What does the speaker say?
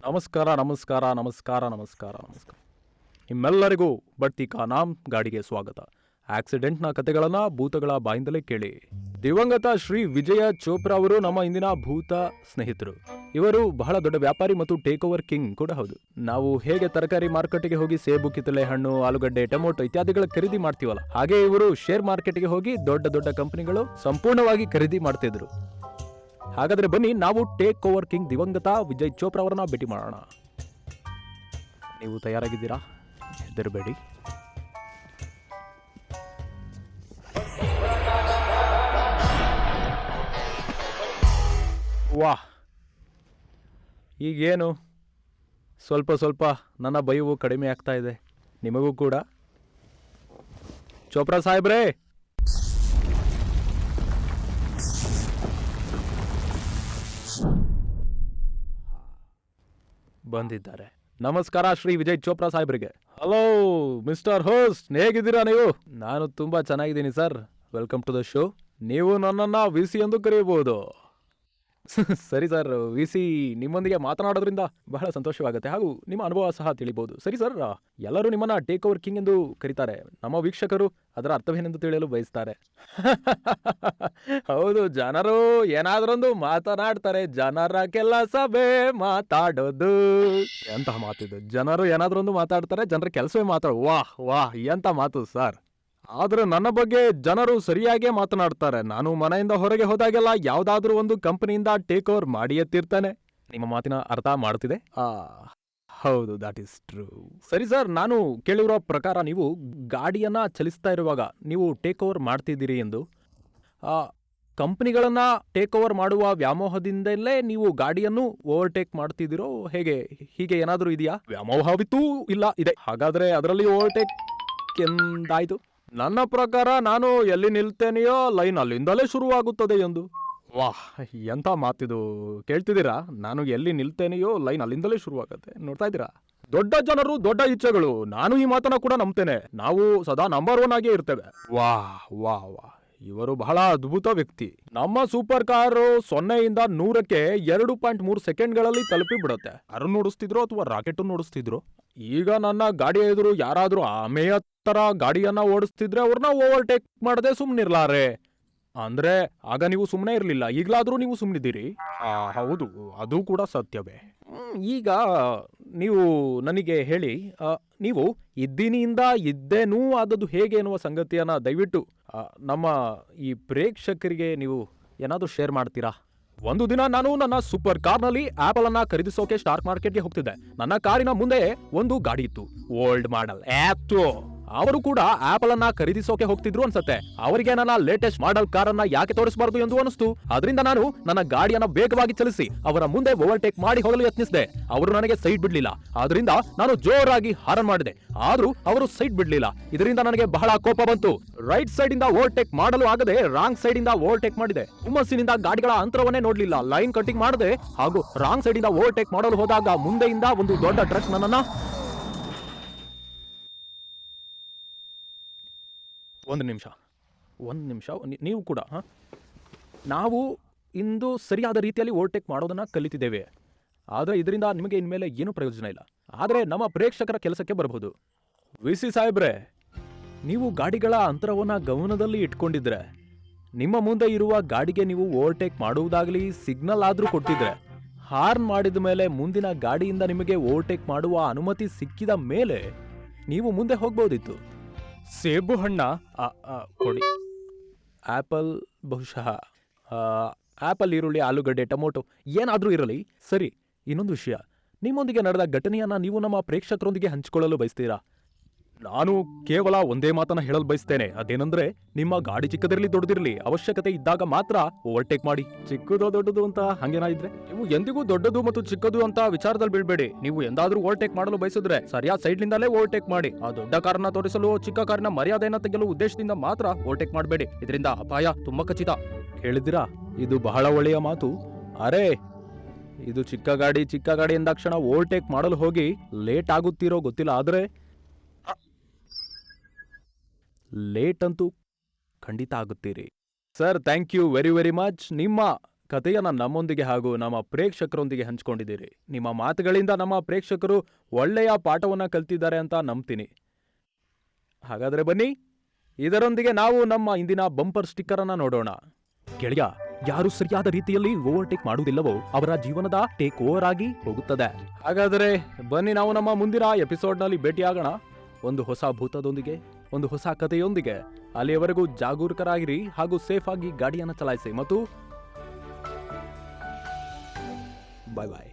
ನಮಸ್ಕಾರ ನಮಸ್ಕಾರ ನಮಸ್ಕಾರ ನಮಸ್ಕಾರ ನಮಸ್ಕಾರ ನಿಮ್ಮೆಲ್ಲರಿಗೂ ಬಡ್ತಿ ಕಾ ನಾಮ್ ಗಾಡಿಗೆ ಸ್ವಾಗತ. ಆಕ್ಸಿಡೆಂಟ್ನ ಕಥೆಗಳನ್ನ ಭೂತಗಳ ಬಾಯಿಂದಲೇ ಕೇಳಿ. ದಿವಂಗತ ಶ್ರೀ ವಿಜಯ ಚೋಪ್ರಾ ಅವರು ನಮ್ಮ ಇಂದಿನ ಭೂತ ಸ್ನೇಹಿತರು. ಇವರು ಬಹಳ ದೊಡ್ಡ ವ್ಯಾಪಾರಿ ಮತ್ತು ಟೇಕ್ ಓವರ್ ಕಿಂಗ್ ಕೂಡ ಹೌದು. ನಾವು ಹೇಗೆ ತರಕಾರಿ ಮಾರ್ಕೆಟ್ಗೆ ಹೋಗಿ ಸೇಬು, ಕಿತ್ತಳೆ ಹಣ್ಣು, ಆಲೂಗಡ್ಡೆ, ಟೊಮೊಟೊ ಇತ್ಯಾದಿಗಳ ಖರೀದಿ ಮಾಡ್ತೀವಲ್ಲ, ಹಾಗೆ ಇವರು ಶೇರ್ ಮಾರ್ಕೆಟ್ಗೆ ಹೋಗಿ ದೊಡ್ಡ ದೊಡ್ಡ ಕಂಪನಿಗಳು ಸಂಪೂರ್ಣವಾಗಿ ಖರೀದಿ ಮಾಡ್ತಿದ್ರು. ಹಾಗಾದ್ರೆ ಬನ್ನಿ ನಾವು ಟೇಕ್ ಓವರ್ ಕಿಂಗ್ ದಿವಂಗತ ವಿಜಯ್ ಚೋಪ್ರಾ ಅವರನ್ನ ಭೇಟಿ ಮಾಡೋಣ. ನೀವು ತಯಾರಾಗಿದ್ದೀರಾ? ಹೆದರಬೇಡಿ. ವಾಹ್, ಈಗೇನು ಸ್ವಲ್ಪ ಸ್ವಲ್ಪ ನನ್ನ ಭಯವು ಕಡಿಮೆ ಆಗ್ತಾ ಇದೆ. ನಿಮಗೂ ಕೂಡ? ಚೋಪ್ರಾ ಸಾಹೇಬ್ರೇ, ಬಂದಿದ್ದಾರೆ. ನಮಸ್ಕಾರ ಶ್ರೀ ವಿಜಯ್ ಚೋಪ್ರಾ ಸಾಹೇಬ್ರಿಗೆ. ಹಲೋ ಮಿಸ್ಟರ್ ಹೋಸ್ಟ್, ಹೇಗಿದ್ದೀರಾ ನೀವು? ನಾನು ತುಂಬಾ ಚೆನ್ನಾಗಿದ್ದೀನಿ sir. Welcome to the show. ನೀವು ನನ್ನನ್ನ ವಿಸಿ ಎಂದು ಕರೆಯಬಹುದು. ಸರಿ ಸರ್, ವಿಸಿ ನಿಮ್ಮೊಂದಿಗೆ ಮಾತನಾಡೋದ್ರಿಂದ ಬಹಳ ಸಂತೋಷವಾಗುತ್ತೆ, ಹಾಗೂ ನಿಮ್ಮ ಅನುಭವ ಸಹ ತಿಳಿಬಹುದು. ಸರಿ ಸರ್, ಎಲ್ಲರೂ ನಿಮ್ಮನ್ನ ಟೇಕ್ ಓವರ್ ಕಿಂಗ್ ಎಂದು ಕರೀತಾರೆ. ನಮ್ಮ ವೀಕ್ಷಕರು ಅದರ ಅರ್ಥವೇನೆಂದು ತಿಳಿಯಲು ಬಯಸ್ತಾರೆ. ಹೌದು, ಜನರು ಏನಾದ್ರೊಂದು ಮಾತನಾಡ್ತಾರೆ. ಜನರ ಕೆಲಸವೇ ಮಾತಾಡೋದು. ಎಂತಹ ಮಾತಿದು! ಜನರು ಏನಾದ್ರೊಂದು ಮಾತಾಡ್ತಾರೆ, ಜನರ ಕೆಲಸವೇ ಮಾತಾಡೋದು. ವಾಹ್ ವಾಹ್, ಎಂತ ಮಾತು ಸರ್. ಆದ್ರೆ ನನ್ನ ಬಗ್ಗೆ ಜನರು ಸರಿಯಾಗೇ ಮಾತನಾಡ್ತಾರೆ. ನಾನು ಮನೆಯಿಂದ ಹೊರಗೆ ಹೋದಾಗೆಲ್ಲ ಯಾವ್ದಾದ್ರೂ ಒಂದು ಕಂಪನಿಯಿಂದ ಟೇಕ್ ಓವರ್ ಮಾಡಿಯೇ ತೀರ್ತಾನೆ. ನಿಮ್ಮ ಮಾತಿನ ಅರ್ಥ ಮಾಡುತ್ತಿದೆ? ಹೌದು, ದಟ್ ಈಸ್ ಟ್ರೂ. ಸರಿ ಸರ್, ನಾನು ಕೇಳಿರೋ ಪ್ರಕಾರ ನೀವು ಗಾಡಿಯನ್ನ ಚಲಿಸ್ತಾ ಇರುವಾಗ ನೀವು ಟೇಕ್ ಓವರ್ ಮಾಡ್ತಿದ್ದೀರಿ ಎಂದು. ಕಂಪನಿಗಳನ್ನ ಟೇಕ್ ಓವರ್ ಮಾಡುವ ವ್ಯಾಮೋಹದಿಂದಲೇ ನೀವು ಗಾಡಿಯನ್ನು ಓವರ್ಟೇಕ್ ಮಾಡ್ತಿದ್ದೀರೋ ಹೇಗೆ? ಹೀಗೆ ಏನಾದರೂ ಇದೆಯಾ? ವ್ಯಾಮೋಹವಿತ್ತು, ಇಲ್ಲ ಇದೆ. ಹಾಗಾದ್ರೆ ಅದರಲ್ಲಿ ಓವರ್ಟೇಕ್ ಎಂದಾಯ್ತು? ನನ್ನ ಪ್ರಕಾರ ನಾನು ಎಲ್ಲಿ ನಿಲ್ತೇನೆಯೋ ಲೈನ್ ಅಲ್ಲಿಂದಲೇ ಶುರುವಾಗುತ್ತದೆ ಎಂದು. ವಾಹ್, ಎಂಥ ಮಾತಿದು! ಕೇಳ್ತಿದ್ದೀರಾ? ನಾನು ಎಲ್ಲಿ ನಿಲ್ತೇನೆಯೋ ಲೈನ್ ಅಲ್ಲಿಂದಲೇ ಶುರುವಾಗುತ್ತೆ. ನೋಡ್ತಾ ಇದ್ದೀರಾ? ದೊಡ್ಡ ಜನರು, ದೊಡ್ಡ ಇಚ್ಛೆಗಳು. ನಾನು ಈ ಮಾತನ್ನ ಕೂಡ ನಂಬ್ತೇನೆ. ನಾವು ಸದಾ ನಂಬರ್ 1 ಆಗೇ ಇರ್ತೇವೆ. ವಾಹ್ ವಾಹ್ ವಾಹ್, ಇವರು ಬಹಳ ಅದ್ಭುತ ವ್ಯಕ್ತಿ. ನಮ್ಮ ಸೂಪರ್ ಕಾರು 0ಯಿಂದ 100ಕ್ಕೆ 2.3 ಸೆಕೆಂಡ್ಗಳಲ್ಲಿ ತಲುಪಿ ಬಿಡುತ್ತೆ. ಯಾರು ನೋಡಿಸ್ತಿದ್ರು ಅಥವಾ ರಾಕೆಟ್ ನೋಡಿಸ್ತಿದ್ರು? ಈಗ ನನ್ನ ಗಾಡಿಯ ಎದುರು ಯಾರಾದ್ರೂ ಆಮೆಯ ತರ ಗಾಡಿಯನ್ನ ಓಡಿಸ್ತಿದ್ರೆ ಅವ್ರನ್ನ ಓವರ್ಟೇಕ್ ಮಾಡದೆ ಸುಮ್ನಿರ್ಲಾರೆ. ಅಂದ್ರೆ ಆಗ ನೀವು ಸುಮ್ಮನೆ ಇರ್ಲಿಲ್ಲ, ಈಗ್ಲಾದ್ರೂ ನೀವು ಸುಮ್ಮನಿದ್ದೀರಿ. ಹೌದು, ಅದು ಕೂಡ ಸತ್ಯವೇ. ಈಗ ನೀವು ನನಗೆ ಹೇಳಿ, ನೀವು ಇದ್ದೀನಿಯಿಂದ ಇದ್ದೇನೂ ಆದದ್ದು ಹೇಗೆ ಎನ್ನುವ ಸಂಗತಿಯನ್ನ ದಯವಿಟ್ಟು ನಮ್ಮ ಈ ಪ್ರೇಕ್ಷಕರಿಗೆ ನೀವು ಏನಾದ್ರೂ ಶೇರ್ ಮಾಡ್ತೀರಾ? ಒಂದು ದಿನ ನಾನು ನನ್ನ ಸೂಪರ್ ಕಾರ್ನಲ್ಲಿ ಆಪಲ್ ಅನ್ನ ಖರೀದಿಸೋಕೆ ಸ್ಟಾರ್ ಮಾರ್ಕೆಟ್ಗೆ ಹೋಗ್ತಿದ್ದೆ. ನನ್ನ ಕಾರಿನ ಮುಂದೆ ಒಂದು ಗಾಡಿ ಇತ್ತು, ಓಲ್ಡ್ ಮಾಡೆಲ್ ಆಪ್ಟೋ. ಅವರು ಕೂಡ ಆಪಲ್ ಅನ್ನ ಖರೀದಿಸೋಕೆ ಹೋಗ್ತಿದ್ರು ಅನ್ಸತ್ತೆ. ಅವರಿಗೆ ನನ್ನ ಲೇಟೆಸ್ಟ್ ಮಾಡೆಲ್ ಕಾರನ್ನ ಯಾಕೆ ತೋರಿಸಬಾರದು ಎಂದು ಅನಿಸ್ತು. ಅದರಿಂದ ನಾನು ನನ್ನ ಗಾಡಿಯನ್ನ ವೇಗವಾಗಿ ಚಲಿಸಿ ಅವರ ಮುಂದೆ ಓವರ್ಟೇಕ್ ಮಾಡಿ ಹೋಗಲು ಯತ್ನಿಸಿದೆ. ಅವರು ನನಗೆ ಸೈಡ್ ಬಿಡ್ಲಿಲ್ಲ. ಆದ್ರಿಂದ ನಾನು ಜೋರಾಗಿ ಹಾರನ್ ಮಾಡಿದೆ, ಆದ್ರೂ ಅವರು ಸೈಡ್ ಬಿಡ್ಲಿಲ್ಲ. ಇದರಿಂದ ನನಗೆ ಬಹಳ ಕೋಪ ಬಂತು. ರೈಟ್ ಸೈಡ್ ಇಂದ ಓವರ್ಟೇಕ್ ಮಾಡಲು ಆಗದೆ ರಾಂಗ್ ಸೈಡ್ ಇಂದ ಓವರ್ಟೇಕ್ ಮಾಡಿದೆ. ಹುಮ್ಮಸ್ಸಿನಿಂದ ಗಾಡಿಗಳ ಅಂತರವನ್ನೇ ನೋಡ್ಲಿಲ್ಲ, ಲೈನ್ ಕಟಿಂಗ್ ಮಾಡದೆ ಹಾಗೂ ರಾಂಗ್ ಸೈಡ್ ಇಂದ ಓವರ್ಟೇಕ್ ಮಾಡಲು ಹೋದಾಗ ಮುಂದೆಯಿಂದ ಒಂದು ದೊಡ್ಡ ಟ್ರಕ್ ನನ್ನನ್ನ... ಒಂದು ನಿಮಿಷ, ನೀವು ಕೂಡ ನಾವು ಇಂದು ಸರಿಯಾದ ರೀತಿಯಲ್ಲಿ ಓವರ್ಟೇಕ್ ಮಾಡೋದನ್ನ ಕಲಿತಿದ್ದೇವೆ. ಆದರೆ ಇದರಿಂದ ನಿಮಗೆ ಇನ್ಮೇಲೆ ಏನೂ ಪ್ರಯೋಜನ ಇಲ್ಲ. ಆದರೆ ನಮ್ಮ ಪ್ರೇಕ್ಷಕರ ಕೆಲಸಕ್ಕೆ ಬರಬಹುದು. ವಿಸಿ ಸಾಹೇಬ್ರೆ, ನೀವು ಗಾಡಿಗಳ ಅಂತರವನ್ನ ಗಮನದಲ್ಲಿ ಇಟ್ಕೊಂಡಿದ್ರೆ, ನಿಮ್ಮ ಮುಂದೆ ಇರುವ ಗಾಡಿಗೆ ನೀವು ಓವರ್ಟೇಕ್ ಮಾಡುವುದಾಗಲಿ ಸಿಗ್ನಲ್ ಆದ್ರೂ ಕೊಟ್ಟಿದ್ರೆ, ಹಾರ್ನ್ ಮಾಡಿದ ಮೇಲೆ ಮುಂದಿನ ಗಾಡಿಯಿಂದ ನಿಮಗೆ ಓವರ್ಟೇಕ್ ಮಾಡುವ ಅನುಮತಿ ಸಿಕ್ಕಿದ ಮೇಲೆ ನೀವು ಮುಂದೆ ಹೋಗ್ಬೋದಿತ್ತು. ಸೇಬು ಹಣ್ಣ ಕೊಡಿ. ಆಪಲ್, ಬಹುಶಃ ಆಪಲ್, ಈರುಳ್ಳಿ, ಆಲೂಗಡ್ಡೆ, ಟೊಮೊಟೊ ಏನಾದ್ರೂ ಇರಲಿ. ಸರಿ, ಇನ್ನೊಂದು ವಿಷಯ, ನಿಮ್ಮೊಂದಿಗೆ ನಡೆದ ಘಟನೆಯನ್ನ ನೀವು ನಮ್ಮ ಪ್ರೇಕ್ಷಕರೊಂದಿಗೆ ಹಂಚಿಕೊಳ್ಳಲು ಬಯಸ್ತೀರಾ? ನಾನು ಕೇವಲ ಒಂದೇ ಮಾತನ್ನ ಹೇಳಲು ಬಯಸ್ತೇನೆ. ಅದೇನಂದ್ರೆ, ನಿಮ್ಮ ಗಾಡಿ ಚಿಕ್ಕದಿರಲಿ ದೊಡ್ಡದಿರಲಿ, ಅವಶ್ಯಕತೆ ಇದ್ದಾಗ ಮಾತ್ರ ಓವರ್ಟೇಕ್ ಮಾಡಿ. ಚಿಕ್ಕದು ದೊಡ್ಡದು ಅಂತ ಹಂಗೇನಾದ್ರೆ ನೀವು ಎಂದಿಗೂ ದೊಡ್ಡದು ಮತ್ತು ಚಿಕ್ಕದು ಅಂತ ವಿಚಾರದಲ್ಲಿ ಬೀಳ್ಬೇಡಿ. ನೀವು ಎಂದಾದ್ರೂ ಓವರ್ಟೇಕ್ ಮಾಡಲು ಬಯಸಿದ್ರೆ ಸರಿಯಾದ ಸೈಡ್ ನಿಂದಲೇ ಓವರ್ಟೇಕ್ ಮಾಡಿ. ಆ ದೊಡ್ಡ ಕಾರನ್ನ ತೋರಿಸಲು ಚಿಕ್ಕ ಕಾರಿನ ಮರ್ಯಾದೆಯನ್ನ ತೆಗೆಯಲು ಉದ್ದೇಶದಿಂದ ಮಾತ್ರ ಓವರ್ಟೇಕ್ ಮಾಡಬೇಡಿ. ಇದರಿಂದ ಅಪಾಯ ತುಂಬಾ ಖಚಿತ. ಹೇಳಿದಿರಾ? ಇದು ಬಹಳ ಒಳ್ಳೆಯ ಮಾತು. ಅರೆ, ಇದು ಚಿಕ್ಕ ಗಾಡಿ ಎಂದಾಕ್ಷಣ ಓವರ್ಟೇಕ್ ಮಾಡಲು ಹೋಗಿ ಲೇಟ್ ಆಗುತ್ತೀರೋ ಗೊತ್ತಿಲ್ಲ, ಆದ್ರೆ ಲೇಟ್ ಅಂತೂ ಖಂಡಿತ ಆಗುತ್ತೀರಿ. Sir, thank you very very much. ನಿಮ್ಮ ಕಥೆಯನ್ನ ನಮ್ಮೊಂದಿಗೆ ಹಾಗೂ ನಮ್ಮ ಪ್ರೇಕ್ಷಕರೊಂದಿಗೆ ಹಂಚಿಕೊಂಡಿದ್ದೀರಿ. ನಿಮ್ಮ ಮಾತುಗಳಿಂದ ನಮ್ಮ ಪ್ರೇಕ್ಷಕರು ಒಳ್ಳೆಯ ಪಾಠವನ್ನ ಕಲ್ತಿದ್ದಾರೆ ಅಂತ ನಂಬ್ತೀನಿ. ಹಾಗಾದ್ರೆ ಬನ್ನಿ, ಇದರೊಂದಿಗೆ ನಾವು ನಮ್ಮ ಇಂದಿನ ಬಂಪರ್ ಸ್ಟಿಕ್ಕರ್ ಅನ್ನ ನೋಡೋಣ. ಗೆಳೆಯ, ಯಾರು ಸರಿಯಾದ ರೀತಿಯಲ್ಲಿ ಓವರ್ಟೇಕ್ ಮಾಡುವುದಿಲ್ಲವೋ ಅವರ ಜೀವನದ ಟೇಕ್ ಓವರ್ ಆಗಿ ಹೋಗುತ್ತದೆ. ಹಾಗಾದರೆ ಬನ್ನಿ, ನಾವು ನಮ್ಮ ಮುಂದಿನ ಎಪಿಸೋಡ್ನಲ್ಲಿ ಭೇಟಿಯಾಗೋಣ ಒಂದು ಹೊಸ ಭೂತದೊಂದಿಗೆ, ಒಂದು ಹೊಸ ಕಥೆಯೊಂದಿಗೆ. ಅಲ್ಲಿಯವರೆಗೂ ಜಾಗರೂಕರಾಗಿರಿ ಹಾಗೂ ಸೇಫ್ ಆಗಿ ಗಾಡಿಯನ್ನು ಚಲಾಯಿಸಿ ಮತ್ತು ಬಾಯ್ ಬಾಯ್.